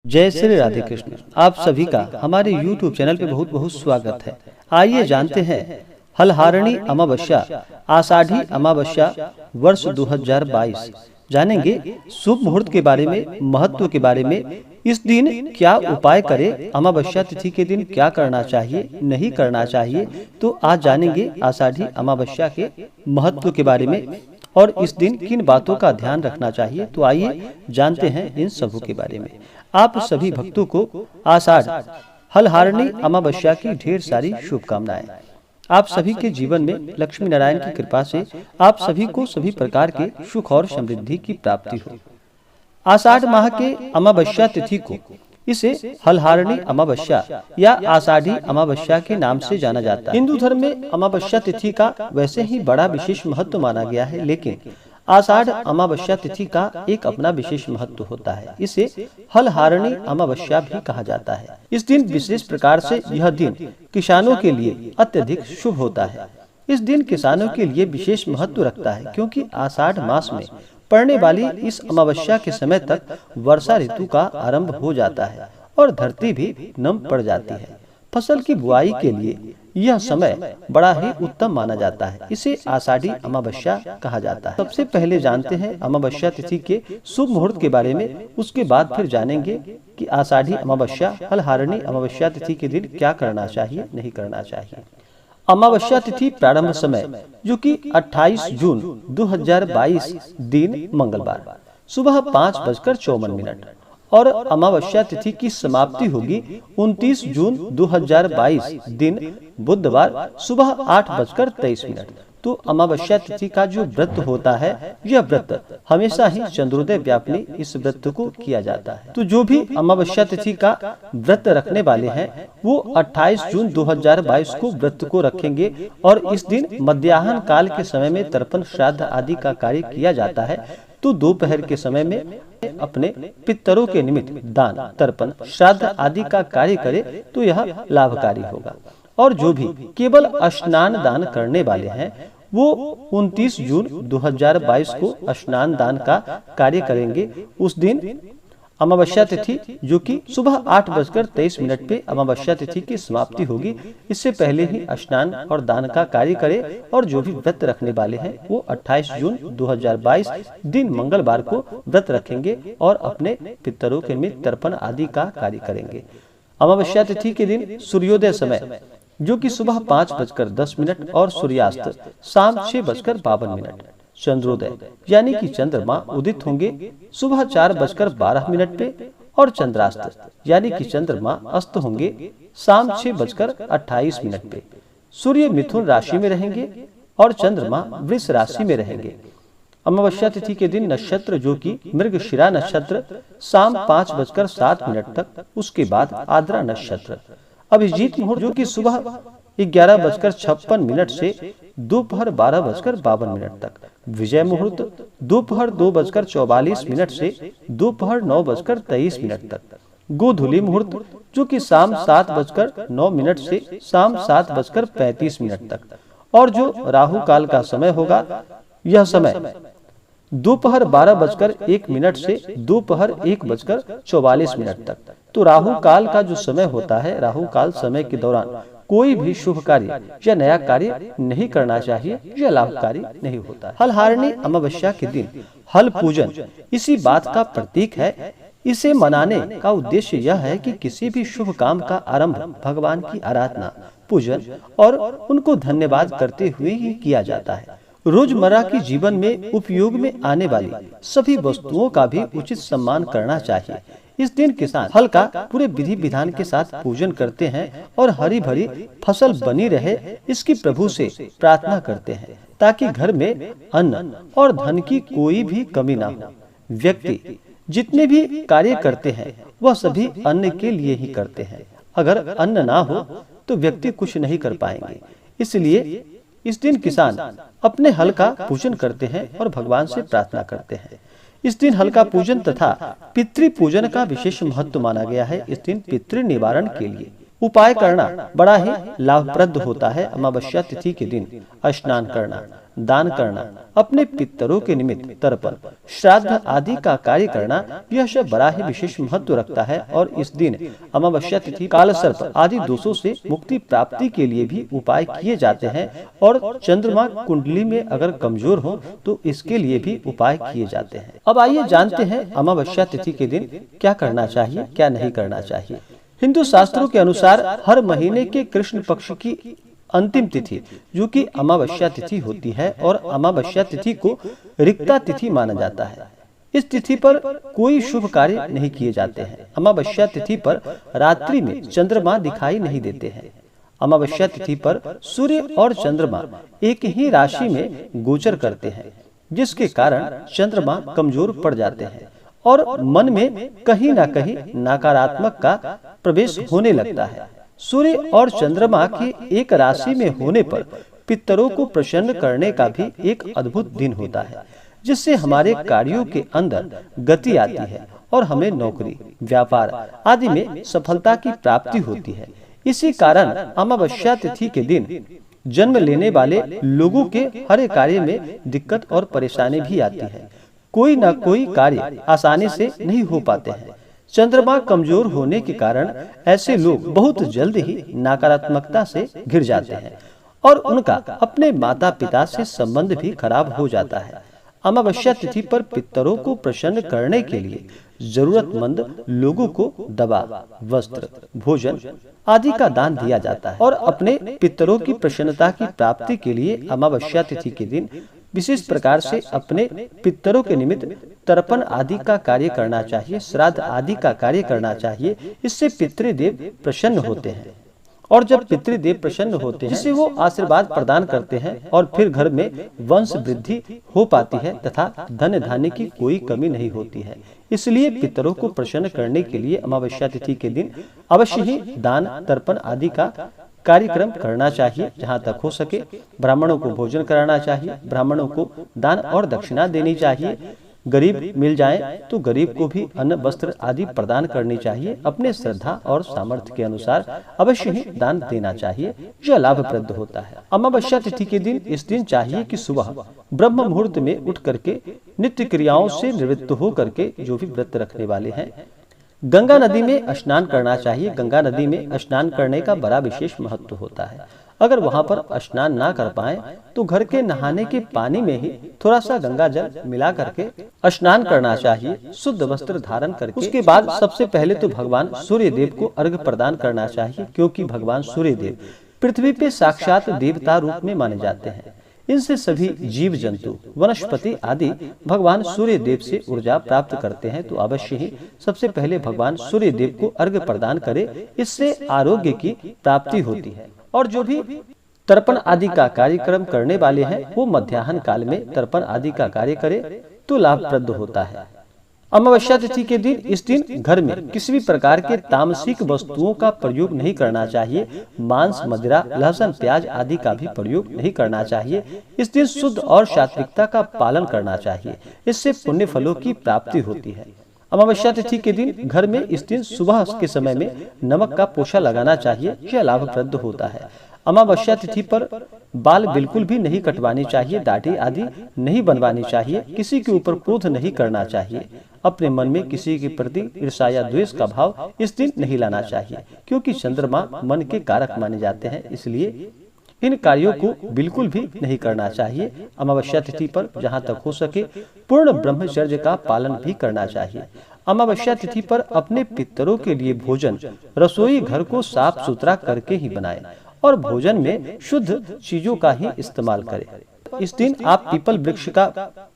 जय श्री राधे कृष्ण। आप सभी का हमारे YouTube चैनल पे बहुत बहुत स्वागत है। आइए जानते हैं हलहारणी अमावस्या आषाढ़ी अमावस्या वर्ष 2022 जानेंगे शुभ मुहूर्त के बारे में, महत्व के बारे में। इस दिन क्या उपाय करें, अमावस्या तिथि के दिन क्या करना चाहिए, नहीं करना चाहिए। तो आज जानेंगे आषाढ़ी अमावस्या के महत्व के बारे में और इस दिन किन बातों का ध्यान रखना चाहिए। तो आइए जानते हैं इन सबों के बारे में। आप सभी भक्तों को आषाढ़ हलहारणी अमावस्या की ढेर सारी शुभकामनाएं। आप सभी के जीवन में लक्ष्मी नारायण की कृपा से आप सभी को सभी प्रकार के सुख और समृद्धि की प्राप्ति हो। आषाढ़ माह के अमावस्या तिथि को इसे हलहारणी अमावस्या या आषाढ़ी अमावस्या के नाम से जाना जाता है। हिंदू धर्म में अमावस्या तिथि का वैसे ही बड़ा विशेष महत्व माना गया है, लेकिन आषाढ़ अमावस्या तिथि का एक अपना विशेष महत्व होता है। इसे हलहारणी अमावस्या भी कहा जाता है। इस दिन विशेष प्रकार से यह दिन किसानों के लिए अत्यधिक शुभ होता है। इस दिन किसानों के लिए विशेष महत्व रखता है, क्योंकि आषाढ़ मास में पड़ने वाली इस अमावस्या के समय तक वर्षा ऋतु का आरंभ हो जाता है और धरती भी नम पड़ जाती है। फसल की बुआई के लिए यह समय बड़ा ही उत्तम माना जाता है। इसे आषाढ़ी अमावस्या कहा जाता है। सबसे पहले जानते हैं अमावस्या तिथि के शुभ मुहूर्त के बारे में, उसके बाद फिर जानेंगे कि आषाढ़ी अमावस्या हलहारणी अमावस्या तिथि के दिन क्या करना चाहिए, नहीं करना चाहिए। अमावस्या तिथि प्रारंभ समय जो कि 28 जून 2022 दिन मंगलवार सुबह 5:54 और अमावस्या तिथि की समाप्ति होगी 29 जून 2022 दिन बुधवार सुबह 8:23। तो अमावस्या तिथि का जो व्रत होता है, यह व्रत हमेशा ही चंद्रोदय व्यापिनी इस व्रत को किया जाता है। तो जो भी अमावस्या तिथि का व्रत रखने वाले हैं, वो 28 जून 2022 को व्रत को रखेंगे और इस दिन मध्याह्न काल के समय में तर्पण श्राद्ध आदि का कार्य किया जाता है। तो दोपहर के समय में अपने पितरों के निमित्त दान, तर्पण, श्राद्ध आदि का कार्य करे तो यह लाभकारी होगा। और जो भी केवल स्नान दान करने वाले हैं, वो 29 जून 2022 को स्नान दान का कार्य करेंगे। उस दिन अमावस्या तिथि जो कि सुबह 8:23 पे अमावस्या तिथि की समाप्ति होगी, इससे पहले ही स्नान और दान का कार्य करें। और जो भी व्रत रखने वाले हैं, वो 28 जून 2022 दिन मंगलवार को व्रत रखेंगे और अपने पितरों के निमित्त तर्पण आदि का कार्य करेंगे। अमावस्या तिथि के दिन सूर्योदय समय जो कि सुबह 5:10 और सूर्यास्त शाम 6:52। चंद्रोदय यानी कि चंद्रमा उदित होंगे सुबह 4:12 पे और चंद्रास्त यानी कि चंद्रमा अस्त होंगे शाम 6:28 पे। सूर्य मिथुन राशि में रहेंगे और चंद्रमा वृष राशि में रहेंगे। अमावस्या तिथि के दिन नक्षत्र जो कि मृगशिरा नक्षत्र शाम 5:07 तक, उसके बाद आद्रा नक्षत्र। अभिजीत मुहूर्त जो कि सुबह 11:56 से दोपहर 12:52 तक। विजय मुहूर्त दोपहर 2:44 से दोपहर 9:23 तक। गोधूली मुहूर्त जो कि शाम 7:09 से शाम 7:35 तक। और जो राहु काल का समय होगा, यह समय दोपहर 12:01 से दोपहर 1:44 तक। तो राहु काल का जो समय होता है, राहु काल समय के दौरान कोई भी शुभ कार्य या नया कार्य नहीं करना चाहिए, यह लाभकारी नहीं होता है। हलहारणी अमावस्या के दिन हल पूजन इसी बात का प्रतीक है। इसे मनाने का उद्देश्य यह है कि किसी भी शुभ काम का आरंभ भगवान की आराधना, पूजन और उनको धन्यवाद करते हुए ही किया जाता है। रोजमर्रा के जीवन में उपयोग में आने वाली सभी वस्तुओं का भी उचित सम्मान करना चाहिए। इस दिन किसान हल का पूरे विधि विधान के साथ पूजन करते हैं और हरी भरी फसल बनी रहे, इसकी प्रभु से प्रार्थना करते हैं, ताकि घर में अन्न और धन की कोई भी कमी ना हो। व्यक्ति जितने भी कार्य करते हैं, वह सभी अन्न के लिए ही करते हैं। अगर अन्न ना हो तो व्यक्ति कुछ नहीं कर पाएंगे। इसलिए इस दिन किसान अपने हल का पूजन करते हैं और भगवान से प्रार्थना करते हैं। इस दिन हल का पूजन तथा पितृ पूजन का विशेष महत्व माना गया है। इस दिन पितृ निवारण के लिए उपाय करना बड़ा ही लाभप्रद होता है। अमावस्या तिथि के दिन स्नान करना, दान करना, अपने पितरों के निमित्त तर्पण, श्राद्ध आदि का कार्य करना, यह सब बड़ा ही विशेष महत्व रखता है। और इस दिन अमावस्या तिथि काल सर्प आदि दोषों से मुक्ति प्राप्ति के लिए भी उपाय किए जाते हैं। और चंद्रमा कुंडली में अगर कमजोर हो तो इसके लिए भी उपाय किए जाते हैं। अब आइए जानते हैं अमावस्या तिथि के दिन क्या करना चाहिए, क्या नहीं करना चाहिए। हिंदू शास्त्रों के अनुसार हर महीने के कृष्ण पक्ष की अंतिम तिथि जो कि अमावस्या तिथि होती है और अमावस्या तिथि को रिक्ता तिथि माना जाता है। इस तिथि पर कोई शुभ कार्य नहीं किए जाते हैं। अमावस्या तिथि पर रात्रि में चंद्रमा दिखाई नहीं देते हैं। अमावस्या तिथि पर सूर्य और चंद्रमा एक ही राशि में गोचर करते हैं, जिसके कारण चंद्रमा कमजोर पड़ जाते हैं और मन में कहीं न कहीं नकारात्मक का प्रवेश होने लगता है। सूर्य और चंद्रमा के एक राशि में होने पर पितरों को प्रसन्न करने का भी एक अद्भुत दिन होता है, जिससे हमारे कार्यों के अंदर गति आती है और हमें नौकरी, व्यापार आदि में सफलता की प्राप्ति होती है। इसी कारण अमावस्या तिथि के दिन जन्म लेने वाले लोगों के हर कार्य में दिक्कत और परेशानी भी आती है। कोई न कोई कार्य आसानी से नहीं हो पाते हैं। चंद्रमा कमजोर होने के कारण ऐसे लोग बहुत जल्द ही नकारात्मकता से घिर जाते हैं और उनका अपने माता पिता से संबंध भी खराब हो जाता है। अमावस्या तिथि पर पितरों को प्रसन्न करने के लिए जरूरतमंद लोगों को दवा, वस्त्र, भोजन आदि का दान दिया जाता है और अपने पितरों की प्रसन्नता की प्राप्ति के लिए अमावस्या तिथि के दिन विशेष प्रकार से अपने पितरों के निमित्त तर्पण आदि का कार्य करना चाहिए, श्राद्ध आदि का कार्य करना चाहिए। इससे पितृदेव प्रसन्न होते हैं और जब पितृदेव प्रसन्न होते हैं जिससे वो आशीर्वाद प्रदान करते हैं और फिर घर में वंश वृद्धि हो पाती है तथा धन धान्य की कोई कमी नहीं होती है। इसलिए पितरों को प्रसन्न करने के लिए अमावस्या तिथि के दिन अवश्य ही दान, तर्पण आदि का कार्यक्रम करना चाहिए। जहाँ तक हो सके ब्राह्मणों को भोजन कराना चाहिए, ब्राह्मणों को दान और दक्षिणा देनी चाहिए। गरीब मिल जाए तो गरीब को भी अन्न, वस्त्र आदि प्रदान करनी चाहिए। अपने श्रद्धा और सामर्थ्य के अनुसार अवश्य ही दान देना चाहिए, यह लाभप्रद होता है। अमावस्या तिथि के दिन इस दिन चाहिए कि सुबह ब्रह्म मुहूर्त में उठ करके नित्य क्रियाओं से निवृत्त हो करके जो भी व्रत रखने वाले हैं गंगा नदी में स्नान करना चाहिए। गंगा नदी में स्नान करने का बड़ा विशेष महत्व होता है। अगर वहां पर स्नान ना कर पाए तो घर के नहाने के पानी में ही थोड़ा सा गंगा जल मिला करके स्नान करना चाहिए, शुद्ध वस्त्र धारण करके। उसके बाद सबसे पहले तो भगवान सूर्य देव को अर्घ्य प्रदान करना चाहिए, क्योंकि भगवान सूर्य देव पृथ्वी पे साक्षात देवता रूप में माने जाते हैं। इनसे सभी जीव जंतु, वनस्पति आदि भगवान सूर्य देव से ऊर्जा प्राप्त करते हैं। तो अवश्य ही सबसे पहले भगवान सूर्य देव को अर्घ्य प्रदान करें, इससे आरोग्य की प्राप्ति होती है। और जो भी तर्पण आदि का कार्यक्रम करने वाले हैं वो मध्याह्न काल में तर्पण आदि का कार्य करें तो लाभप्रद होता है। अमावस्या तिथि के दिन इस दिन घर में किसी भी प्रकार के तामसिक वस्तुओं का प्रयोग नहीं करना चाहिए। मांस, मदिरा, लहसुन, प्याज आदि का भी प्रयोग नहीं करना चाहिए। इस दिन शुद्ध और सात्विकता का पालन करना चाहिए, इससे पुण्य फलों की प्राप्ति होती है। अमावस्या तिथि के दिन घर में इस दिन सुबह के समय में नमक का पोछा लगाना चाहिए, यह लाभप्रद होता है। अमावस्या तिथि पर बाल बिल्कुल भी नहीं कटवानी चाहिए, दाढ़ी आदि नहीं बनवानी चाहिए, किसी के ऊपर क्रोध नहीं करना चाहिए। अपने मन में किसी के प्रति ईर्ष्या या द्वेष का भाव इस दिन नहीं लाना चाहिए, क्योंकि चंद्रमा मन के कारक माने जाते हैं। इसलिए इन कार्यों को बिल्कुल भी नहीं करना चाहिए। अमावस्या तिथि पर जहाँ तक हो सके पूर्ण ब्रह्मचर्य का पालन भी करना चाहिए। अमावस्या तिथि पर अपने पितरों के लिए भोजन रसोई घर को साफ सुथरा करके ही बनाएं और भोजन में शुद्ध चीजों का ही इस्तेमाल करें। इस दिन आप पीपल वृक्ष का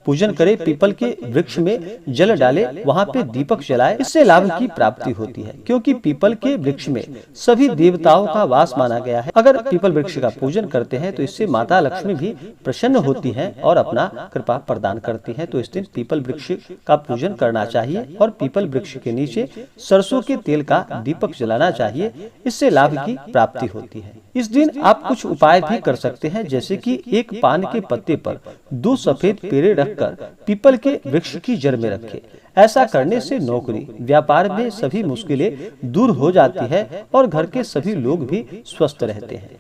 पूजन करें, पीपल के वृक्ष में जल डालें, वहाँ पे दीपक जलाएं, इससे लाभ की प्राप्ति होती है, क्योंकि पीपल के वृक्ष में सभी देवताओं का वास माना गया है। अगर पीपल वृक्ष का पूजन करते हैं तो इससे माता लक्ष्मी भी प्रसन्न होती हैं और अपना कृपा प्रदान करती हैं। तो इस दिन पीपल वृक्ष का पूजन करना चाहिए और पीपल वृक्ष के नीचे सरसों के तेल का दीपक जलाना चाहिए, इससे लाभ की प्राप्ति होती है। इस दिन आप कुछ उपाय भी कर सकते हैं, जैसे कि एक पान के पत्ते पर 2 सफेद पेड़े रखकर पीपल के वृक्ष की जड़ में रखें। ऐसा करने से नौकरी, व्यापार में सभी मुश्किलें दूर हो जाती है और घर के सभी लोग भी स्वस्थ रहते हैं।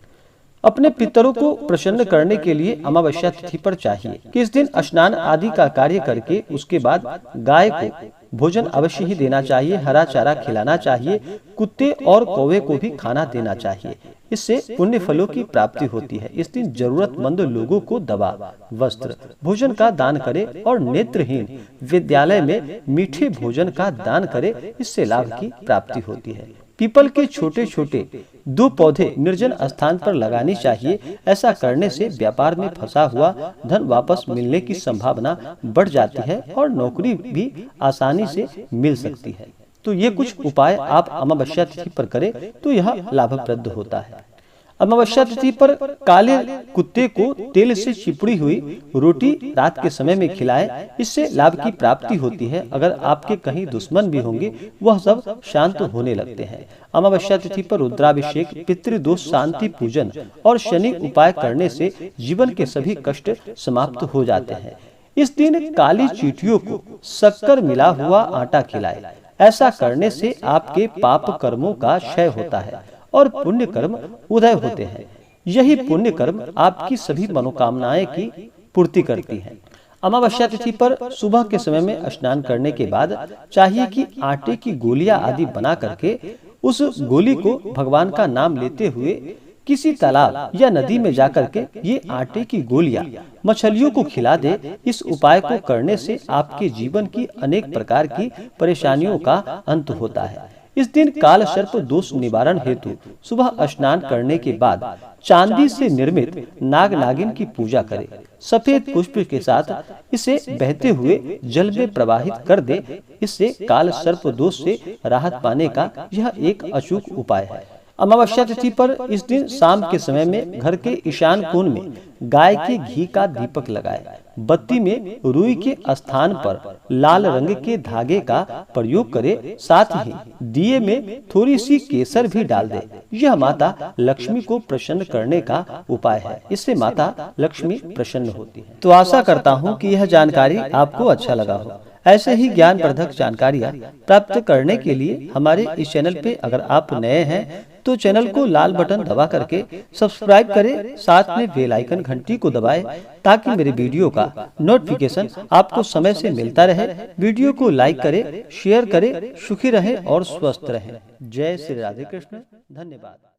अपने पितरों को प्रसन्न करने के लिए अमावस्या तिथि पर चाहिए कि इस दिन स्नान आदि का कार्य करके उसके बाद गाय को भोजन अवश्य ही देना चाहिए, हरा चारा खिलाना चाहिए, कुत्ते और कौवे को भी खाना देना चाहिए। इससे पुण्य फलों की प्राप्ति होती है। इस दिन जरूरतमंद लोगों को दवा, वस्त्र, भोजन का दान करे और नेत्रहीन विद्यालय में मीठे भोजन का दान करे, इससे लाभ की प्राप्ति होती है। पीपल के छोटे छोटे 2 पौधे निर्जन स्थान पर लगानी चाहिए। ऐसा करने से व्यापार में फंसा हुआ धन वापस मिलने की संभावना बढ़ जाती है और नौकरी भी आसानी से मिल सकती है। तो ये कुछ उपाय आप अमावस्या तिथि पर करें तो यह लाभप्रद होता है। अमावस्या तिथि पर काले कुत्ते को तेल से चिपड़ी हुई रोटी रात के समय में खिलाएं, इससे लाभ की प्राप्ति होती है। अगर आपके कहीं दुश्मन भी होंगे वह सब शांत होने लगते हैं। अमावस्या तिथि पर रुद्राभिषेक, पितृदोष शांति पूजन और शनि उपाय करने से जीवन के सभी कष्ट समाप्त हो जाते हैं। इस दिन काली चींटियों को शक्कर मिला हुआ आटा खिलाएं। ऐसा करने से आपके पाप कर्मों का क्षय होता है और पुण्य कर्म उदय होते हैं। यही पुण्य कर्म आपकी सभी मनोकामनाएं की पूर्ति करती हैं। अमावस्या तिथि पर सुबह के समय में स्नान करने के बाद चाहिए कि आटे की गोलियां आदि बना करके उस गोली को भगवान का नाम लेते हुए किसी तालाब या नदी में जाकर के ये आटे की गोलियां मछलियों को खिला दे। इस उपाय को करने से आपके जीवन की अनेक प्रकार की परेशानियों का अंत होता है। इस दिन काल सर्प दोष निवारण हेतु सुबह स्नान करने के बाद चांदी से निर्मित नाग नागिन की पूजा करें। सफेद पुष्प के साथ इसे बहते हुए जल में प्रवाहित कर दे। इससे काल सर्प दोष से राहत पाने का यह एक अचूक उपाय है। अमावस्या तिथि पर इस दिन शाम के समय में घर के ईशान कोण में गाय के घी का दीपक लगाएं। बत्ती में रुई के स्थान पर लाल रंग के धागे का प्रयोग करें। साथ ही दिए में थोड़ी सी केसर भी डाल दें। यह माता लक्ष्मी को प्रसन्न करने का उपाय है। इससे माता लक्ष्मी प्रसन्न होती है। तो आशा करता हूँ कि यह जानकारी आपको अच्छा लगा हो। ऐसे ही ज्ञानवर्धक जानकारियाँ प्राप्त करने के लिए हमारे इस चैनल पे अगर आप नए हैं तो चैनल को लाल बटन दबा करके सब्सक्राइब करें, साथ में बेल आइकन घंटी को दबाएं ताकि मेरे वीडियो का नोटिफिकेशन आपको समय से मिलता रहे। वीडियो को लाइक करें, शेयर करें, सुखी रहें और स्वस्थ रहें। जय श्री राधे कृष्ण। धन्यवाद।